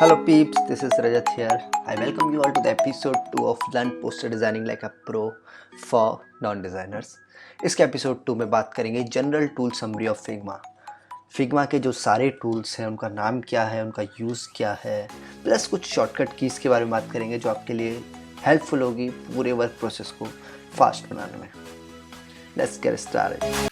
Hello peeps, this is Rajat here. I welcome you all to the episode 2 of Learn Poster Designing Like a Pro for Non-Designers. इसके episode 2 में बात करेंगे general tool summary of Figma. Figma के जो सारे tools हैं उनका नाम क्या है, उनका यूज़ क्या है, प्लस कुछ शॉर्टकट कीज़ के बारे में बात करेंगे जो आपके लिए हेल्पफुल होगी पूरे वर्क प्रोसेस को फास्ट बनाने में। Let's get started.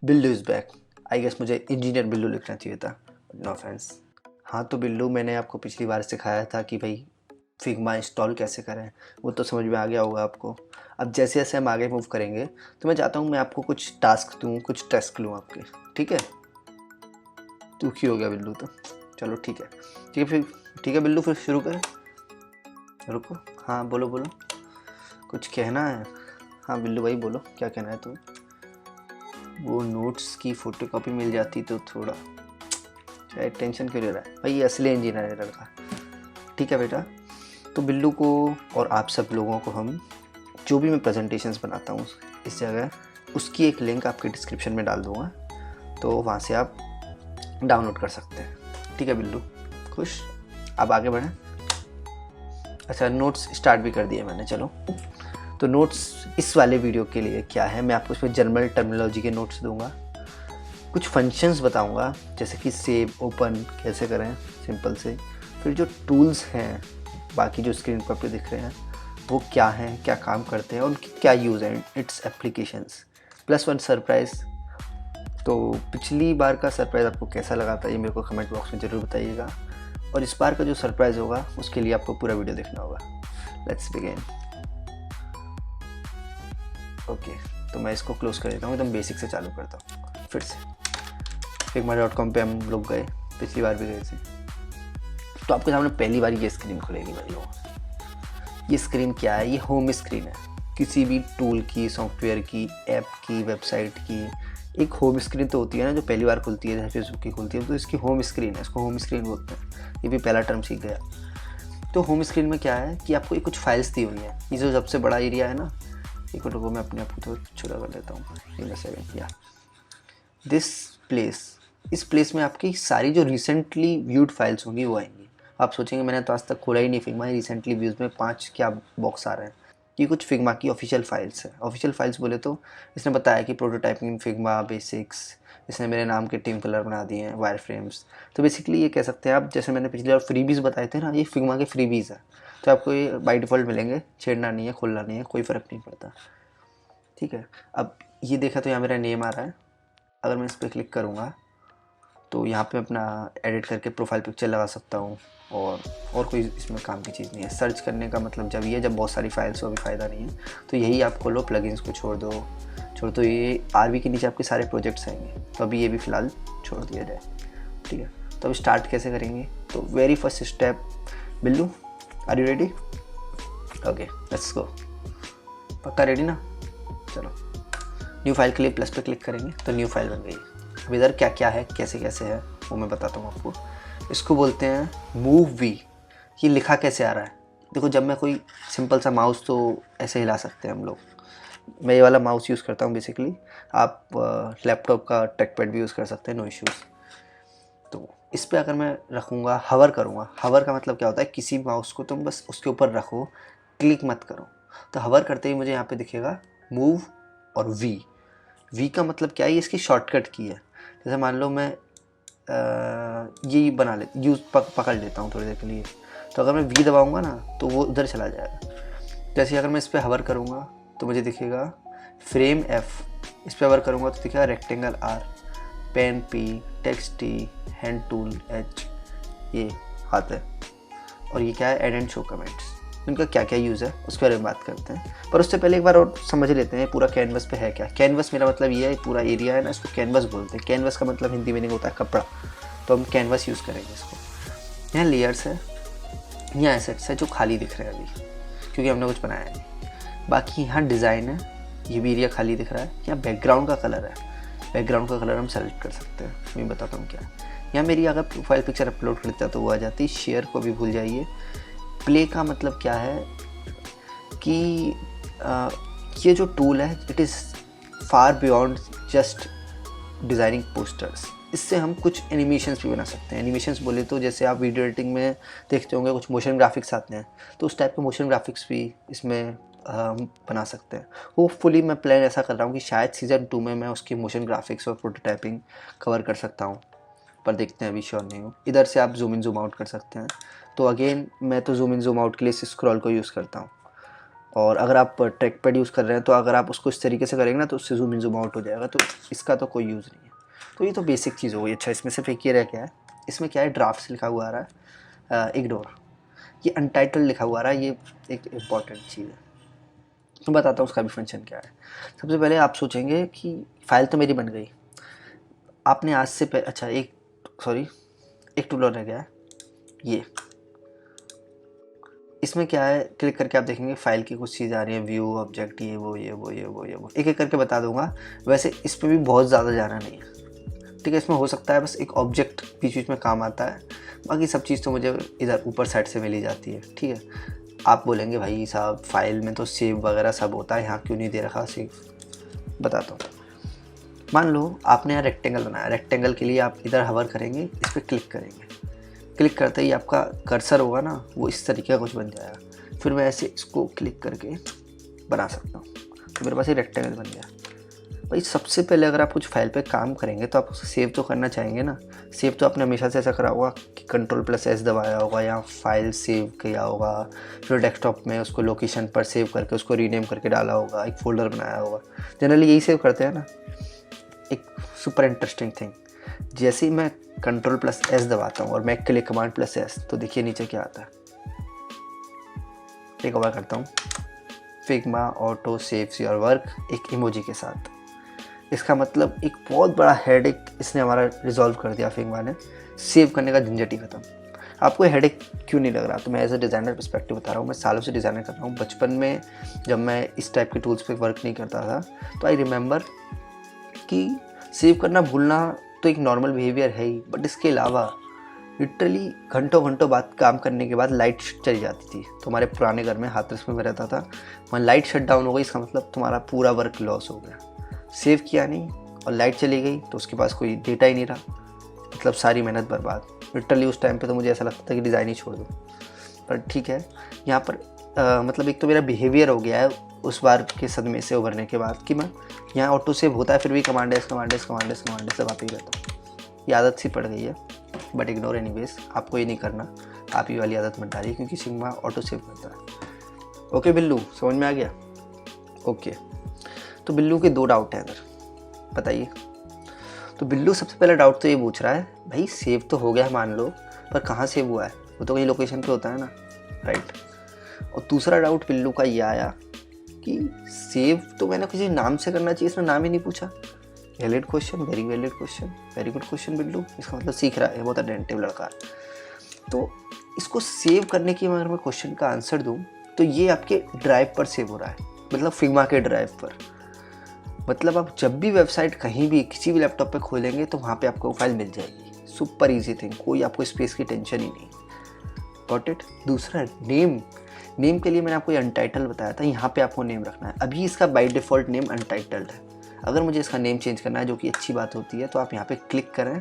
Billu is back. I guess मुझे इंजीनियर बिल्लू लिखना चाहिए था, नो ऑफेंस। हाँ तो बिल्लू, मैंने आपको पिछली बार सिखाया था कि भाई फिग्मा इंस्टॉल कैसे करें, वो तो समझ में आ गया होगा आपको। अब जैसे जैसे हम आगे मूव करेंगे तो मैं चाहता हूँ मैं आपको कुछ टास्क दूँ, कुछ टेस्ट लूँ आपके, ठीक है। दुखी हो गया बिल्लू तो चलो ठीक है फिर, ठीक है बिल्लू फिर शुरू करें। रुको, हाँ बोलो बोलो, कुछ कहना है। हाँ बिल्लू भाई बोलो, क्या कहना है तुम्हें? वो नोट्स की फोटोकॉपी मिल जाती तो थोड़ा, चाहे टेंशन क्यों ले रहा है भाई, असली इंजीनियर है लड़का। ठीक है बेटा, तो बिल्लू को और आप सब लोगों को हम जो भी मैं प्रेजेंटेशंस बनाता हूँ इस जगह उसकी एक लिंक आपके डिस्क्रिप्शन में डाल दूँगा, तो वहाँ से आप डाउनलोड कर सकते हैं। ठीक है बिल्लू, खुश? अब आगे बढ़ें। अच्छा, नोट्स स्टार्ट भी कर दिए मैंने, चलो। तो नोट्स इस वाले वीडियो के लिए क्या है, मैं आपको इसमें जनरल टर्मिनोलॉजी के नोट्स दूंगा, कुछ फंक्शंस बताऊंगा जैसे कि सेव ओपन कैसे करें सिंपल से, फिर जो टूल्स हैं बाकी जो स्क्रीन पर आपको दिख रहे हैं वो क्या हैं, क्या काम करते हैं, उनकी क्या यूज़ है, it's applications, plus one surprise. तो पिछली बार का सरप्राइज़ आपको कैसा लगा था ये मेरे को कमेंट बॉक्स में ज़रूर बताइएगा, और इस बार का जो सरप्राइज़ होगा उसके लिए आपको पूरा वीडियो देखना होगा। Let's begin. ओके, तो मैं इसको क्लोज कर देता हूँ, एकदम बेसिक से चालू करता हूँ फिर से। figma.com पे हम लोग गए, पिछली बार भी गए थे। तो आपके सामने पहली बार ये स्क्रीन खुलेगी भाई। ये स्क्रीन क्या है? ये होम स्क्रीन है किसी भी टूल की, सॉफ्टवेयर की, ऐप की, वेबसाइट की। एक होम स्क्रीन तो होती है ना जो पहली बार खुलती है, जैसे फेसबुक की खुलती है, तो इसकी होम स्क्रीन है, इसको होम स्क्रीन बोलते हैं। ये भी पहला टर्म सीख गया। तो होम स्क्रीन में क्या है कि आपको ये कुछ फाइल्स दी हुई हैं। ये जो सबसे बड़ा एरिया है ना, एक मिनट को मैं अपने आप को तो छोटा कर लेता हूँ, या दिस प्लेस, इस प्लेस में आपकी सारी जो रिसेंटली व्यूड फाइल्स होंगी वो आएंगी। आप सोचेंगे मैंने तो आज तक खोला ही नहीं फिग्मा, रिसेंटली व्यूज़ में 5 क्या बॉक्स आ रहे हैं। ये कुछ फिग्मा की ऑफिशियल फाइल्स है। ऑफिशियल फाइल्स बोले तो इसने बताया कि प्रोटोटाइपिंग इन फिग्मा बेसिक्स, इसने मेरे नाम के टीम कलर बना दिए हैं, वायर फ्रेम्स। तो बेसिकली ये कह सकते हैं आप, जैसे मैंने पिछले बार फ्रीबीज़ बताए थे ना, ये फिग्मा के फ्रीबीज़ है। तो आपको ये बाय डिफ़ॉल्ट मिलेंगे, छेड़ना नहीं है, खोलना नहीं है, कोई फ़र्क नहीं पड़ता। ठीक है, अब ये देखा तो यहाँ मेरा नेम आ रहा है। अगर मैं इस पर क्लिक करूँगा तो यहाँ पे अपना एडिट करके प्रोफाइल पिक्चर लगा सकता हूँ, और कोई इसमें काम की चीज़ नहीं है। सर्च करने का मतलब जब ये, जब बहुत सारी फाइल्स हो अभी फ़ायदा नहीं है, तो यही आप खोलो, प्लगइन्स को छोड़ दो, ये आरवी के नीचे आपके सारे प्रोजेक्ट्स आएंगे, तो अभी ये भी फ़िलहाल छोड़ दिया जाए। ठीक है, तो अब स्टार्ट कैसे करेंगे? तो very first step, Billu are you ready? Okay let's go. पक्का रेडी ना? चलो, न्यू फाइल के लिए प्लस पे क्लिक करेंगे तो न्यू फाइल बन गई। अब इधर क्या क्या है, कैसे कैसे है, वो मैं बताता हूँ आपको। इसको बोलते हैं मूव वी। ये लिखा कैसे आ रहा है? देखो, जब मैं कोई सिंपल सा माउस, तो ऐसे हिला सकते हैं हम लोग। मैं ये वाला माउस यूज़ करता हूँ बेसिकली। आप लैपटॉप का ट्रैक पैड भी यूज़ कर सकते हैं, नो इश्यूज़। तो इस पर अगर मैं रखूँगा, हवर करूँगा, हवर का मतलब क्या होता है, किसी माउस को तुम बस उसके ऊपर रखो, क्लिक मत करो। तो हवर करते ही मुझे यहाँ पे दिखेगा मूव और वी का मतलब क्या है, ये इसकी शॉर्टकट की है। जैसे मान लो मैं ये बना ले, पकड़ लेता हूँ थोड़ी देर के लिए, तो अगर मैं वी दबाऊँगा ना तो वो उधर चला जाएगा। जैसे अगर मैं इस पर हवर करूँगा तो मुझे दिखेगा फ्रेम एफ, इस पर हवर करूँगा तो दिखेगा rectangle R, pen P, text T, hand tool H, ये हाथ है। और ये क्या है, एड एंड शो कमेंट्स। इनका क्या क्या यूज़ है उसके बारे में बात करते हैं, पर उससे पहले एक बार और समझ लेते हैं पूरा कैनवस पे है क्या। कैनवस मेरा मतलब ये है, पूरा एरिया है ना, इसको कैनवस बोलते हैं। कैनवस का मतलब हिंदी मीनिंग होता है कपड़ा, तो हम कैनवस यूज़ करेंगे इसको। यहाँ लेयर्स है, यहाँ एसेट्स है जो खाली दिख रहे हैं अभी क्योंकि हमने कुछ बनाया नहीं। बाकी यहाँ डिज़ाइन है, ये भी एरिया खाली दिख रहा है। यहाँ बैकग्राउंड का कलर है, बैकग्राउंड का कलर हम सेलेक्ट कर सकते हैं, मैं बताता हूँ क्या। यहाँ मेरी अगर प्रोफाइल पिक्चर अपलोड करता तो वो आ जाती। शेयर को भी भूल जाइए। प्ले का मतलब क्या है कि ये जो टूल है it is far beyond just designing posters. इससे हम कुछ एनिमेशंस भी बना सकते हैं। एनिमेशंस बोले तो जैसे आप वीडियो एडिटिंग में देखते होंगे कुछ मोशन ग्राफिक्स आते हैं, तो उस टाइप के मोशन ग्राफिक्स भी इसमें हम बना सकते हैं। होपफुली मैं प्लान ऐसा कर रहा हूँ कि शायद सीज़न 2 में मैं उसकी मोशन ग्राफिक्स और प्रोटोटाइपिंग कवर कर सकता हूँ, पर देखते हैं, अभी श्योर नहीं हूँ। इधर से आप जूम इन जूम आउट कर सकते हैं। तो अगेन मैं तो जूम इन जूम आउट के लिए इस स्क्रॉल को यूज़ करता हूँ, और अगर आप ट्रैक पैड यूज़ कर रहे हैं तो अगर आप उसको इस तरीके से करेंगे ना तो उससे जूम इन जूम आउट हो जाएगा, तो इसका तो कोई यूज़ नहीं है। तो ये तो बेसिक चीज़ हो गई। अच्छा, इसमें सिर्फ एक ये रह गया है, इसमें क्या है, ड्राफ्ट्स लिखा हुआ आ रहा है, इग्नोर, ये अनटाइटल्ड लिखा हुआ आ रहा है, ये एक इम्पॉर्टेंट चीज़ है। तो बताता हूँ उसका भी फंक्शन क्या है। सबसे पहले आप सोचेंगे कि फ़ाइल तो मेरी बन गई, आपने आज से अच्छा एक टूल और रह गया है, ये इसमें क्या है, क्लिक करके आप देखेंगे फाइल की कुछ चीज़ आ रही है, व्यू, ऑब्जेक्ट, ये वो एक एक करके बता दूंगा। वैसे इस पर भी बहुत ज़्यादा जाना नहीं है, ठीक है। इसमें हो सकता है बस एक ऑब्जेक्ट बीच बीच में काम आता है, बाकी सब चीज़ तो मुझे इधर ऊपर साइड से मिल ही जाती है, ठीक है। आप बोलेंगे भाई साहब फाइल में तो सेव वगैरह सब होता है, यहाँ क्यों नहीं दे रखा सेव? बताता हूँ। मान लो आपने यहाँ रेक्टेंगल बनाया, रेक्टेंगल के लिए आप इधर हवर करेंगे, इस पर क्लिक करेंगे, क्लिक करते ही आपका कर्सर होगा ना वो इस तरीके का कुछ बन जाएगा। फिर मैं ऐसे इसको क्लिक करके बना सकता हूँ, तो मेरे पास ये रेक्टेंगल बन गया। भाई सबसे पहले अगर आप कुछ फाइल पे काम करेंगे तो आप उसे सेव तो करना चाहेंगे ना। सेव तो आपने हमेशा से ऐसा करा होगा कि Ctrl+S दबाया होगा या फाइल सेव किया होगा, फिर डेस्कटॉप में उसको लोकेशन पर सेव करके उसको रीनेम करके डाला होगा, एक फ़ोल्डर बनाया होगा। जनरली यही सेव करते हैं ना। एक सुपर इंटरेस्टिंग थिंग, जैसे ही मैं Ctrl+S दबाता हूँ और मैं क्लिक Command+S, तो देखिए नीचे क्या आता है। एक बार करता हूँ, Figma auto saves your work, एक इमोजी के साथ। इसका मतलब एक बहुत बड़ा हेडेक इसने हमारा रिजॉल्व कर दिया। फिग्मा ने सेव करने का झंझट ही खत्म। आपको हेडेक क्यों नहीं लग रहा? तो मैं एज ए डिज़ाइनर पर्सपेक्टिव बता रहा हूँ। मैं सालों से डिज़ाइनर कर रहा हूँ। बचपन में जब मैं इस टाइप के टूल्स पे वर्क नहीं करता था तो आई रिमेंबर कि सेव करना भूलना तो एक नॉर्मल बिहेवियर है ही, बट इसके अलावा लिटरली घंटों घंटों बाद काम करने के बाद लाइट चली जाती थी। तो हमारे पुराने घर में हाथरस में रहता था, वहाँ लाइट शट डाउन हो गई, इसका मतलब तुम्हारा पूरा वर्क लॉस हो गया। सेव किया नहीं और लाइट चली गई तो उसके पास कोई डेटा ही नहीं रहा, मतलब सारी मेहनत बर्बाद। लिटरली उस टाइम पे तो मुझे ऐसा लगता था कि डिज़ाइन ही छोड़ दूँ। पर ठीक है, यहाँ पर मतलब एक तो मेरा बिहेवियर हो गया है उस बार के सदमे से उभरने के बाद कि मैं यहाँ ऑटो सेव होता है फिर भी कमांड-S दबाते ही रहता हूँ। ये आदत सी पड़ गई है, बट इग्नोर एनीवेज। आपको ये नहीं करना, आप ये वाली आदत मत डालिए क्योंकि फिग्मा ऑटो सेव करता है। ओके बिल्लू, समझ में आ गया? ओके, तो बिल्लू के 2 डाउट हैं इधर, बताइए। तो बिल्लू सबसे पहला डाउट तो ये पूछ रहा है, भाई सेव तो हो गया मान लो, पर कहाँ सेव हुआ है? वो तो कहीं लोकेशन पे होता है ना, राइट। और दूसरा डाउट बिल्लू का ये आया कि सेव तो मैंने किसी नाम से करना चाहिए, इसने नाम ही नहीं पूछा। Valid question, very valid question, very good question Billu. इसका मतलब सीख रहा है, बहुत अटेंटिव लड़का। तो इसको सेव करने की अगर मैं क्वेश्चन का आंसर दूँ तो ये आपके ड्राइव पर सेव हो रहा है, मतलब फिग्मा के ड्राइव पर। मतलब आप जब भी वेबसाइट कहीं भी किसी भी लैपटॉप पे खोलेंगे तो वहाँ पे आपको फाइल मिल जाएगी। सुपर इजी थिंग, कोई आपको स्पेस की टेंशन ही नहीं। Got it. दूसरा नेम के लिए मैंने आपको अनटाइटल बताया था, यहाँ पे आपको नेम रखना है। अभी इसका बाय डिफ़ॉल्ट नेम अनटाइटल्ड है। अगर मुझे इसका नेम चेंज करना है, जो कि अच्छी बात होती है, तो आप यहाँ पे क्लिक करें,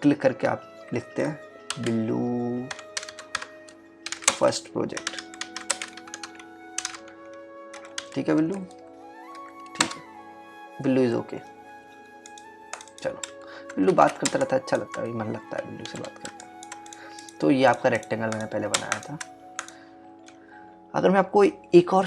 क्लिक करके आप लिखते हैं बिल्लू फर्स्ट प्रोजेक्ट। ठीक है बिल्लू, ठीक है, बिल्लू इज़ ओके। चलो, बिल्लू बात करता रहता है, अच्छा लगता है, मन लगता है बिल्लू से बात करता है। तो ये आपका रेक्टेंगल मैंने पहले बनाया था। अगर मैं आपको एक और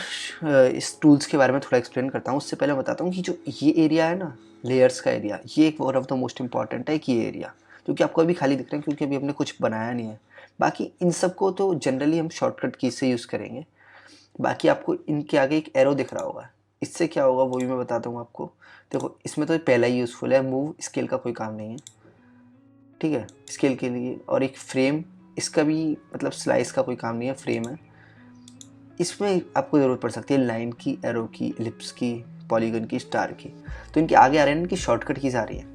इस टूल्स के बारे में थोड़ा एक्सप्लेन करता हूँ, उससे पहले बताता हूँ कि जो ये एरिया है ना, लेयर्स का एरिया, ये एक one of the most important है कि ये एरिया, क्योंकि आपको अभी खाली दिख रहा है क्योंकि अभी हमने कुछ बनाया नहीं है। बाकी इन सबको तो जनरली हम शॉर्टकट की से यूज़ करेंगे। बाकी आपको इनके आगे एक एरो दिख रहा होगा, इससे क्या होगा वो भी मैं बताता हूँ आपको। देखो, इसमें तो पहला ही यूज़फुल है, मूव स्केल का कोई काम नहीं है, ठीक है, स्केल के लिए। और एक फ्रेम, इसका भी मतलब स्लाइस का कोई काम नहीं है, फ्रेम है। इसमें आपको ज़रूरत पड़ सकती है लाइन की, एरो की, एलिप्स की, पॉलीगन की, स्टार की। तो इनके आगे आ रहे हैं इनकी शॉर्टकट कीज आ रही है।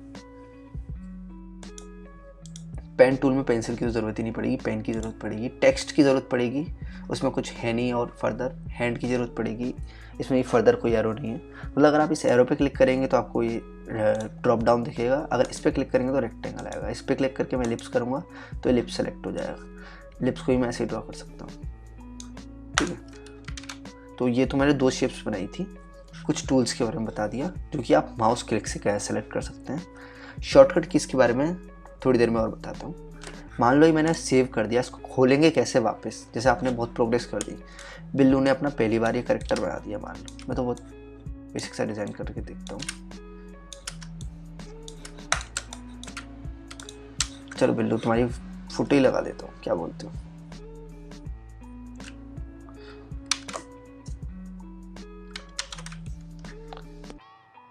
पेन टूल में पेंसिल की ज़रूरत ही नहीं पड़ेगी, पेन की ज़रूरत पड़ेगी। टेक्स्ट की ज़रूरत पड़ेगी, उसमें कुछ है नहीं, और फर्दर हैंड की ज़रूरत पड़ेगी, इसमें फर्दर कोई एरो नहीं है। मतलब अगर आप इस एरो पे क्लिक करेंगे तो आपको ये ड्रॉप डाउन दिखेगा, अगर इस पर क्लिक करेंगे तो रेक्टेंगल आएगा। इस पर क्लिक करके मैं लिप्स करूँगा तो लिप्स सेलेक्ट हो जाएगा। लिप्स को ही मैं ऐसे ड्रॉ कर सकता हूँ, ठीक है। तो ये तो मैंने 2 शेप्स बनाई थी। कुछ टूल्स के बारे में बता दिया जो कि आप माउस क्लिक से कैसे सेलेक्ट कर सकते हैं। शॉर्टकट कीज़ के बारे में थोड़ी देर में और बताता हूँ। मान लो ये मैंने सेव कर दिया, इसको खोलेंगे कैसे वापस? जैसे आपने बहुत प्रोग्रेस कर दी, बिल्लू ने अपना पहली बार ये करेक्टर बना दिया मान लो। मैं तो बहुत बेसिक सा डिज़ाइन करके देखता हूँ। चलो बिल्लू तुम्हारी फोटो ही लगा देता हूँ, क्या बोलते हो?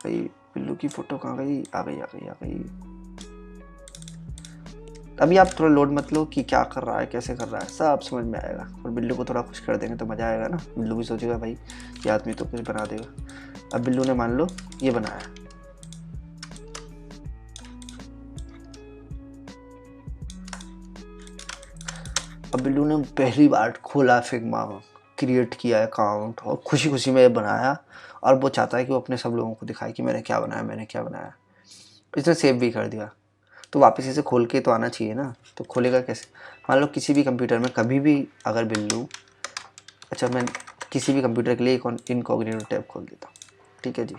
भाई बिल्लू की फोटो कहाँ गई? आ गई। अभी आप थोड़ा लोड मत लो कि क्या कर रहा है, कैसे कर रहा है, सब समझ में आएगा। और बिल्लू को थोड़ा खुश कर देंगे तो मज़ा आएगा ना। बिल्लू भी सोचेगा भाई ये आदमी तो कुछ बना देगा। अब बिल्लू ने मान लो ये बनाया, अब बिल्लू ने पहली बार खोला फिग्मा, क्रिएट किया अकाउंट और खुशी खुशी में बनाया, और वो चाहता है कि वो अपने सब लोगों को दिखाए कि मैंने क्या बनाया। इसने सेव भी कर दिया, तो वापस इसे खोल के तो आना चाहिए ना। तो खोलेगा कैसे? मान लो किसी भी कंप्यूटर में कभी भी अगर बिल्लू, अच्छा मैं किसी भी कंप्यूटर के लिए एक इनकॉग्निटो टैब खोल देता हूँ, ठीक है जी।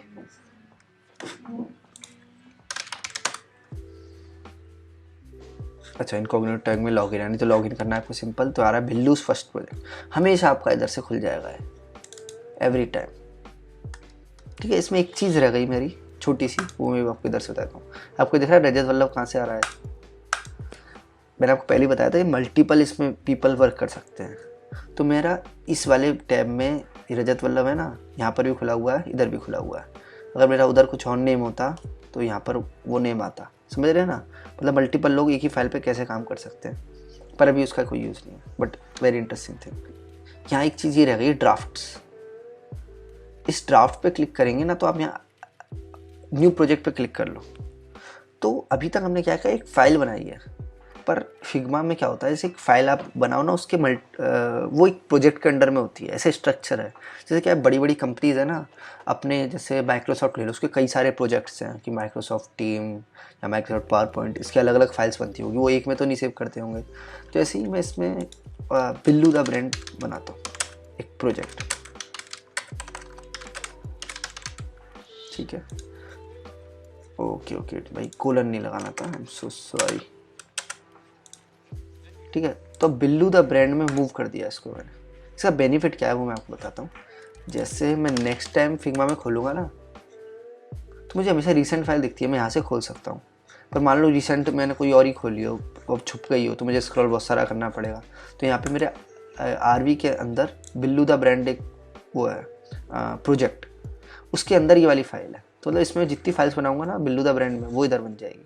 अच्छा इनकॉग्निटो टैग में लॉगिन, यानी तो लॉगिन करना है आपको सिंपल। तो आ रहा है बिल्लूज फर्स्ट प्रोजेक्ट, हमेशा आपका इधर से खुल जाएगा एवरी टाइम, ठीक है। इसमें एक चीज़ रह गई मेरी छोटी सी, वो मैं आपको इधर से बताता हूँ। आपको दिख रहा है रजत वल्लभ कहाँ से आ रहा है? मैंने आपको पहले बताया था ये मल्टीपल इसमें पीपल वर्क कर सकते हैं। तो मेरा इस वाले टैब में रजत वल्लभ है ना, यहाँ पर भी खुला हुआ है, इधर भी खुला हुआ है। अगर मेरा उधर कुछ और नेम होता तो यहाँ पर वो नेम आता, समझ रहे हैं ना? मतलब मल्टीपल लोग एक ही फाइल पे कैसे काम कर सकते हैं, पर अभी उसका कोई यूज़ नहीं है। बट वेरी इंटरेस्टिंग थिंग, यहाँ एक चीज़ ये रह गई ड्राफ्ट्स। इस ड्राफ्ट पे क्लिक करेंगे ना तो आप यहाँ न्यू प्रोजेक्ट पे क्लिक कर लो। तो अभी तक हमने क्या किया, एक फ़ाइल बनाई है। पर फिग्मा में क्या होता है, जैसे एक फ़ाइल आप बनाओ ना, उसके वो एक प्रोजेक्ट के अंडर में होती है, ऐसे स्ट्रक्चर है। जैसे क्या बड़ी बड़ी कंपनीज़ है ना, अपने जैसे माइक्रोसॉफ्ट ले लो, उसके कई सारे प्रोजेक्ट्स हैं कि माइक्रोसॉफ्ट टीम या माइक्रोसॉफ्ट पावर पॉइंट, इसके अलग अलग फाइल्स बनती होगी, वो एक में तो नहीं सेव करते होंगे। तो ऐसे ही मैं इसमें बिल्लू द ब्रांड बनाता हूँ एक प्रोजेक्ट, ठीक है। ओके भाई कोलन नहीं लगाना था, आई एम सो सॉरी, ठीक है। तो बिल्लू द ब्रांड में मूव कर दिया इसको मैंने। इसका बेनिफिट क्या है वो मैं आपको बताता हूँ। जैसे मैं नेक्स्ट टाइम फिग्मा में खोलूँगा ना, तो मुझे हमेशा रीसेंट फाइल दिखती है, मैं यहाँ से खोल सकता हूँ। पर मान लो रिसेंट मैंने कोई और ही खोली हो, अब छुप गई हो, तो मुझे स्क्रॉल बहुत सारा करना पड़ेगा। तो यहाँ पे मेरे आरवी के अंदर बिल्लू द ब्रांड एक वो है प्रोजेक्ट, उसके अंदर ये वाली फाइल है। तो मतलब इसमें जितनी फाइल्स बनाऊंगा ना बिल्लू द ब्रांड में, वो इधर बन जाएगी।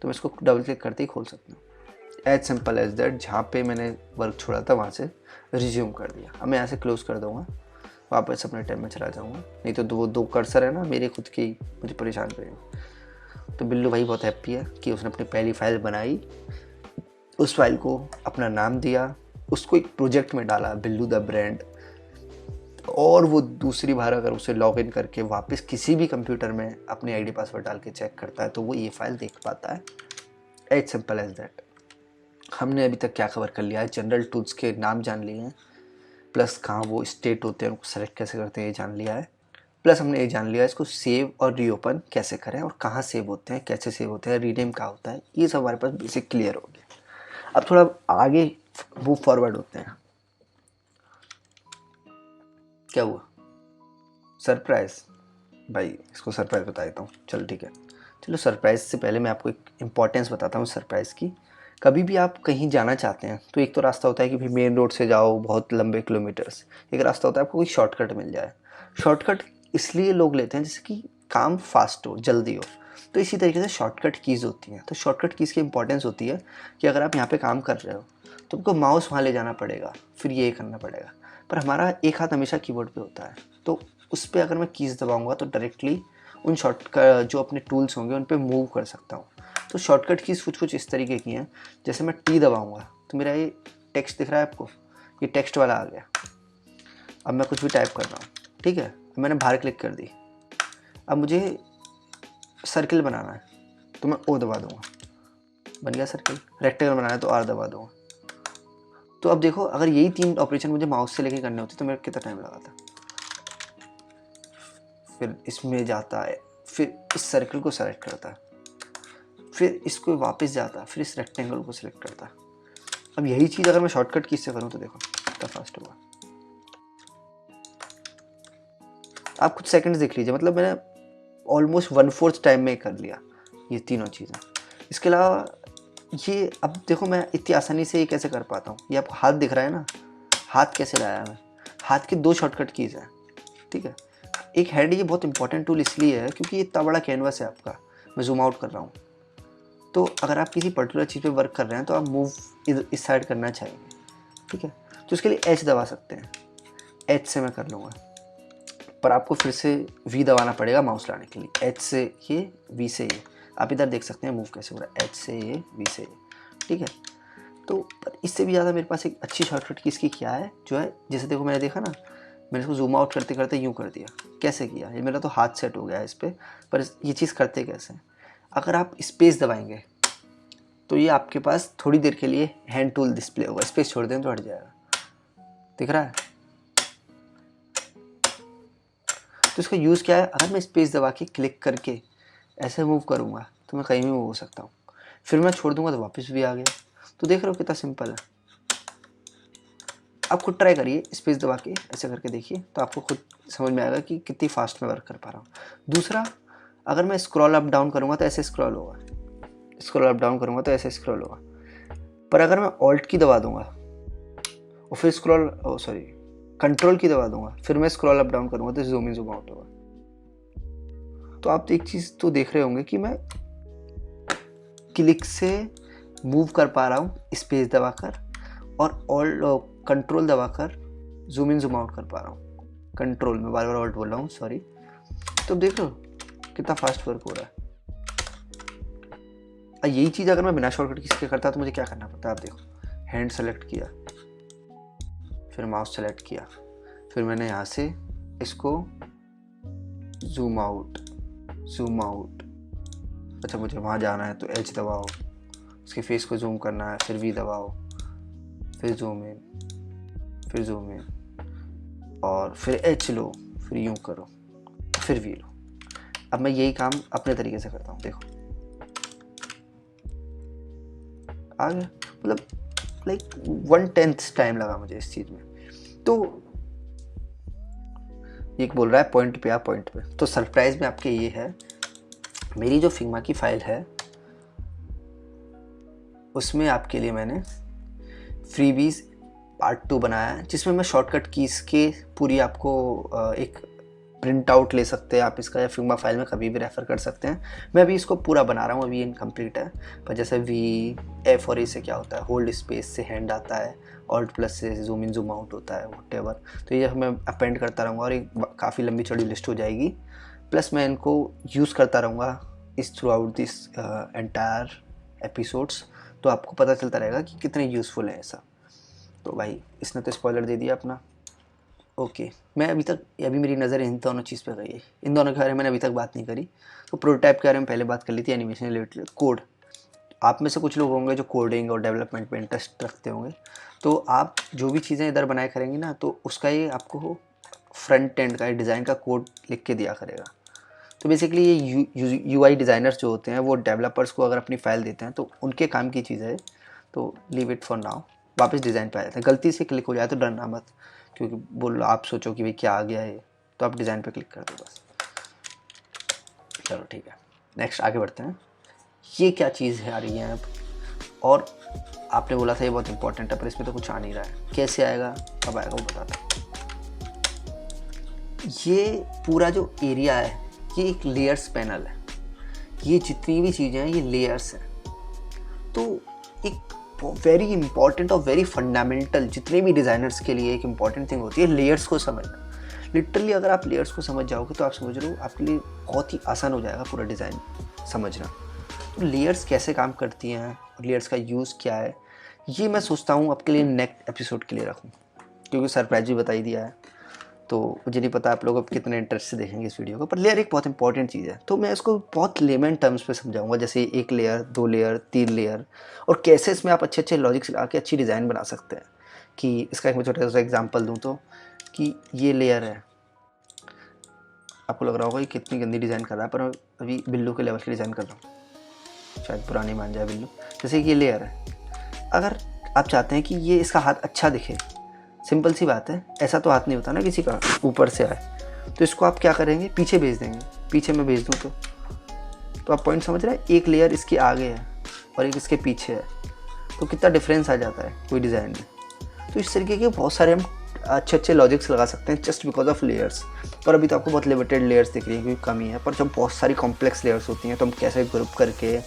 तो मैं इसको डबल क्लिक करते ही खोल सकता हूँ। As simple as that. जहाँ पे मैंने वर्क छोड़ा था वहाँ से रिज्यूम कर दिया। अब मैं यहाँ से क्लोज कर दूँगा, वापस अपने टाइम में चला जाऊँगा। नहीं तो दो कर्सर है ना मेरे खुद के ही, मुझे परेशान करेंगे। तो बिल्लू भाई बहुत हैप्पी है कि उसने अपनी पहली फाइल बनाई, उस फाइल को अपना नाम दिया, उसको एक प्रोजेक्ट में डाला बिल्लू द ब्रांड, और वो दूसरी बार अगर उसे लॉगिन करके वापस किसी भी कंप्यूटर में अपनी आईडी पासवर्ड डाल के चेक करता है तो वो ये फाइल देख पाता है। As simple as that. हमने अभी तक क्या कवर कर लिया है? जनरल टूल्स के नाम जान लिए हैं, प्लस कहाँ वो स्टेट होते हैं उनको सेलेक्ट कैसे करते हैं ये जान लिया है, प्लस हमने ये जान लिया है इसको सेव और रीओपन कैसे करें, और कहाँ सेव होते हैं, कैसे सेव होते हैं, रीनेम क्या होता है, ये सब हमारे पास बेसिक क्लियर हो गया। अब थोड़ा आगे मूव फॉरवर्ड होते हैं। क्या हुआ? सरप्राइज़? भाई इसको सरप्राइज़ बता देता हूँ, चलो ठीक है। चलो सरप्राइज़ से पहले मैं आपको एक इम्पॉर्टेंस बताता हूँ सरप्राइज़ की। कभी भी आप कहीं जाना चाहते हैं तो एक तो रास्ता होता है कि भाई मेन रोड से जाओ बहुत लंबे किलोमीटर्स, एक रास्ता होता है आपको कोई शॉर्टकट मिल जाए। शॉर्टकट इसलिए लोग लेते हैं जैसे कि काम फास्ट हो, जल्दी हो। तो इसी तरीके से शॉर्टकट कीज़ होती हैं। तो शॉर्टकट कीज़ की इंपॉर्टेंस होती है कि अगर आप यहाँ पे काम कर रहे हो तो आपको माउस वहाँ ले जाना पड़ेगा, फिर ये करना पड़ेगा। पर हमारा एक हाथ हमेशा कीबोर्ड पे होता है, तो उस पर अगर मैं कीज़ दबाऊँगा तो डायरेक्टली उन शॉर्टकट जो अपने टूल्स होंगे उन पर मूव कर सकता हूँ। तो शॉर्टकट कीज़ कुछ इस तरीके की हैं। जैसे मैं टी दबाऊँगा तो मेरा ये टेक्स्ट दिख रहा है आपको, ये टेक्स्ट वाला आ गया। अब मैं कुछ भी टाइप कर रहा हूँ, ठीक है। मैंने बाहर क्लिक कर दी। अब मुझे सर्किल बनाना है तो मैं ओ दबा दूंगा, बन गया सर्किल। रेक्टेंगल बनाना है तो आर दबा दूंगा। तो अब देखो, अगर यही 3 ऑपरेशन मुझे माउस से लेके करने होते तो मेरा कितना टाइम लगा था। फिर इसमें जाता है, फिर इस सर्किल को सेलेक्ट करता है, फिर इसको वापस जाता है, फिर इस रेक्टेंगल को सिलेक्ट करता है। अब यही चीज़ अगर मैं शॉर्टकट की से करूँ तो देखो कितना फास्ट होगा। आप कुछ सेकंड्स देख लीजिए, मतलब मैंने ऑलमोस्ट 1/4 टाइम में कर लिया ये तीनों चीज़ें। इसके अलावा ये अब देखो मैं इतनी आसानी से ये कैसे कर पाता हूँ। ये आपको हाथ दिख रहा है ना, हाथ कैसे लाया मैं, हाथ के 2 शॉर्टकट कीज़ हैं, ठीक है। एक हैंड, ये बहुत इंपॉर्टेंट टूल इसलिए है क्योंकि ये इतना बड़ा कैनवास है आपका, मैं जूम आउट कर रहा हूँ। तो अगर आप किसी पर्टिकुलर चीज़ पे वर्क कर रहे हैं तो आप मूव इस साइड करना चाहिए, ठीक है। तो उसके लिए एच दबा सकते हैं, एच से मैं कर लूँगा, पर आपको फिर से वी दबाना पड़ेगा माउस लाने के लिए। एच से ये, वी से ये, आप इधर देख सकते हैं मूव कैसे हो रहा है, एच से ये, वी से ये, ठीक है। तो पर इससे भी ज़्यादा मेरे पास एक अच्छी शॉर्टकट की इसकी क्या है, जो है जैसे देखो मैंने देखा ना, मैंने इसको जूम आउट करते करते यूँ कर दिया। कैसे किया, ये मेरा तो हाथ सेट हो गया है इस पर ये चीज़ करते कैसे, अगर आप स्पेस दबाएंगे तो ये आपके पास थोड़ी देर के लिए हैंड टूल डिस्प्ले होगा, स्पेस छोड़ दें तो हट जाएगा, दिख रहा है। तो इसका यूज़ क्या है, अगर मैं स्पेस दबा के क्लिक करके ऐसे मूव करूँगा तो मैं कहीं भी मूव हो सकता हूँ, फिर मैं छोड़ दूँगा तो वापस भी आ गया। तो देख रहे हो कितना सिंपल है। आप खुद ट्राई करिए, स्पेस दबा के ऐसे करके देखिए तो आपको खुद समझ में आएगा कि कितनी फास्ट मैं वर्क कर पा रहा हूँ। दूसरा, अगर मैं स्क्रॉल अप डाउन करूँगा तो ऐसे स्क्रॉल होगा, स्क्रॉल अप डाउन करूँगा तो ऐसे स्क्रॉल होगा। पर अगर मैं ऑल्ट की दबा दूँगा और फिर कंट्रोल की दबा दूँगा, फिर मैं स्क्रॉल अप डाउन करूँगा तो जूम इन जूम आउट होगा। तो आप एक चीज़ तो देख रहे होंगे कि मैं क्लिक से मूव कर पा रहा हूँ स्पेस दबाकर, और कंट्रोल दबाकर जूम इन जूम आउट कर पा रहा हूँ। कंट्रोल में बार बार ऑल्ट बोल रहा हूँ, सॉरी। तो देख लो कितना फास्ट वर्क हो रहा है। यही चीज़ अगर मैं बिना शॉर्टकट किसी के करता तो मुझे क्या करना पड़ता है, आप देखो, हैंड सेलेक्ट किया, फिर माउस सेलेक्ट किया, फिर मैंने यहाँ से इसको जूम आउट, अच्छा मुझे वहाँ जाना है तो एच दबाओ, उसके फेस को जूम करना है, फिर वी दबाओ, फिर जूम इन, और फिर एच लो, फिर यूँ करो, फिर वी लो। अब मैं यही काम अपने तरीके से करता हूँ, देखो आ गया। मतलब लाइक 1/10 टाइम लगा मुझे इस चीज़ में। तो एक बोल रहा है पॉइंट पे, तो सरप्राइज में आपके ये है, मेरी जो फिग्मा की फाइल है उसमें आपके लिए मैंने फ्रीबीज पार्ट 2 बनाया है, जिसमें मैं शॉर्टकट कीज़ के पूरी आपको एक प्रिंट आउट ले सकते हैं आप इसका, या फिग्मा फाइल में कभी भी रेफ़र कर सकते हैं। मैं अभी इसको पूरा बना रहा हूँ, अभी इनकम्प्लीट है। पर जैसे F और A से क्या होता है, होल्ड स्पेस से हैंड आता है, ऑल्ट प्लस से जूम इन जूम आउट होता है, व्हाटएवर। तो ये मैं अपेंड करता रहूँगा और एक काफ़ी लंबी चौड़ी लिस्ट हो जाएगी। प्लस मैं इनको यूज़ करता रहूँगा इस through out this entire episodes, तो आपको पता चलता रहेगा कि कितने यूज़फुल है ऐसा। तो भाई इसने तो स्पॉइलर दे दिया अपना। ओके, मैं अभी मेरी नज़र इन दोनों चीज़ पे गई है, इन दोनों के बारे में मैंने अभी तक बात नहीं करी। तो प्रोटोटाइप के बारे में पहले बात कर ली थी, एनिमेशन रिलेटेड। कोड, आप में से कुछ लोग होंगे जो कोडिंग और डेवलपमेंट में इंटरेस्ट रखते होंगे, तो आप जो भी चीज़ें इधर बनाए करेंगे ना, तो उसका ये आपको फ्रंट एंड का डिज़ाइन का कोड लिख के दिया करेगा। तो बेसिकली ये UI डिज़ाइनर्स जो होते हैं वो डेवलपर्स को अगर अपनी फ़ाइल देते हैं तो उनके काम की चीज़ है। तो लीव इट फॉर नाउ, वापस डिज़ाइन पे आ जाते हैं। गलती से क्लिक हो जाए तो डरना मत, क्योंकि बोल आप सोचो कि भाई क्या आ गया है, तो आप डिज़ाइन पे क्लिक कर दो बस। चलो ठीक है, नेक्स्ट आगे बढ़ते हैं। ये क्या चीज़ है आ रही है अब, और आपने बोला था ये बहुत इंपॉर्टेंट है, पर इसमें तो कुछ आ नहीं रहा है। कैसे आएगा, कब आएगा वो बताता हूँ। ये पूरा जो एरिया है ये एक लेयर्स पैनल है। ये जितनी भी चीज़ें हैं ये लेयर्स हैं। तो एक वेरी इंपॉर्टेंट और वेरी फंडामेंटल, जितने भी डिज़ाइनर्स के लिए एक इम्पॉर्टेंट थिंग होती है लेयर्स को समझना। लिटरली अगर आप लेयर्स को समझ जाओगे तो आप समझ रहे हो आपके लिए बहुत ही आसान हो जाएगा पूरा डिज़ाइन समझना। तो लेयर्स कैसे काम करती हैं और लेयर्स का यूज़ क्या है, ये मैं सोचता हूँ आपके लिए नेक्स्ट एपिसोड के लिए रखूँ, क्योंकि सरप्राइज भी बता ही दिया है। तो मुझे नहीं पता आप लोग अब कितने इंटरेस्ट से देखेंगे इस वीडियो को, पर लेयर एक बहुत इंपॉर्टेंट चीज़ है। तो मैं इसको बहुत लेमन टर्म्स पे समझाऊंगा, जैसे 1 लेयर, 2 लेयर, 3 लेयर, और कैसे इसमें आप अच्छे अच्छे लॉजिक्स लगा के अच्छी डिज़ाइन बना सकते हैं। कि इसका एक मैं छोटा सा एग्जांपल दूं तो, कि ये लेयर है, आपको लग रहा होगा ये कितनी गंदी डिज़ाइन कर रहा है, पर अभी बिल्लू के लेवल की डिज़ाइन कर रहा हूँ, शायद पुरानी मान जाए बिल्लू। जैसे कि ये लेयर है, अगर आप चाहते हैं कि ये इसका हाथ अच्छा दिखे, सिंपल सी बात है, ऐसा तो हाथ नहीं होता ना किसी का ऊपर से आए, तो इसको आप क्या करेंगे, पीछे भेज देंगे। पीछे मैं भेज दूँ तो आप पॉइंट समझ रहे हैं, एक लेयर इसके आगे है और एक इसके पीछे है, तो कितना डिफरेंस आ जाता है कोई डिज़ाइन में। तो इस तरीके के बहुत सारे हम अच्छे अच्छे लॉजिक्स लगा सकते हैं जस्ट बिकॉज ऑफ लेयर्स। पर अभी तो आपको बहुत लिमिटेड लेयर्स दिख रही है क्योंकि कमी है, पर जब बहुत सारी कॉम्प्लेक्स लेयर्स होती हैं तो हम कैसे ग्रुप करके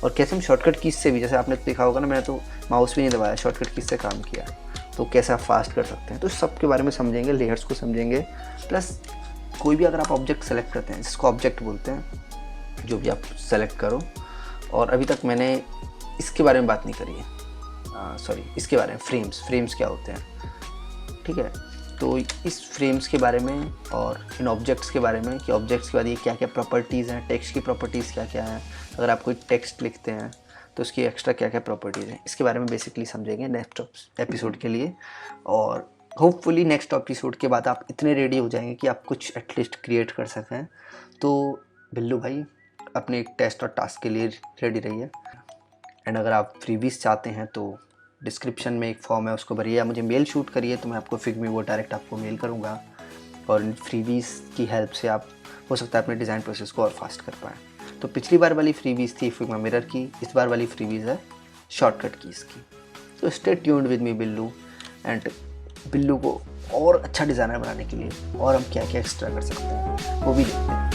और कैसे हम शॉर्टकट कीज से भी, जैसे आपने देखा होगा ना, मैंने तो माउस भी नहीं दबाया, शॉर्टकट कीज से काम किया, तो कैसे आप फास्ट कर सकते हैं। तो सब के बारे में समझेंगे, लेयर्स को समझेंगे। प्लस कोई भी अगर आप ऑब्जेक्ट सेलेक्ट करते हैं, जिसको ऑब्जेक्ट बोलते हैं, जो भी आप सेलेक्ट करो, और अभी तक मैंने इसके बारे में बात नहीं करी है, सॉरी इसके बारे में, फ्रेम्स क्या होते हैं, ठीक है। तो इस फ्रेम्स के बारे में और इन ऑब्जेक्ट्स के बारे में कि ऑब्जेक्ट्स के बाद ये क्या क्या प्रॉपर्टीज़ हैं, टेक्स्ट की प्रॉपर्टीज़ क्या क्या हैं, अगर आप कोई टेक्स्ट लिखते हैं तो उसकी एक्स्ट्रा क्या क्या प्रॉपर्टीज़ हैं, इसके बारे में बेसिकली समझेंगे नेक्स्ट एपिसोड के लिए। और होपफुली नेक्स्ट एपिसोड के बाद आप इतने रेडी हो जाएंगे कि आप कुछ एटलीस्ट क्रिएट कर सकें। तो बिल्लू भाई अपने एक टेस्ट और टास्क के लिए रेडी रहिए। एंड अगर आप फ्रीबीज चाहते हैं तो डिस्क्रिप्शन में एक फॉर्म है, उसको भरिए, या मुझे मेल शूट करिए तो मैं आपको फिग्मी वो डायरेक्ट आपको मेल करूँगा। और इन फ्रीबीज की हेल्प से आप हो सकता है अपने डिज़ाइन प्रोसेस को और फास्ट कर पाएँ। तो पिछली बार वाली फ्रीबीज थी फिग्मा मिरर की, इस बार वाली फ्रीबीज है शॉर्टकट कीज़ की। तो stay tuned with me Billu, and Billu को और अच्छा डिज़ाइनर बनाने के लिए और हम क्या क्या एक्स्ट्रा कर सकते हैं वो भी देखते हैं।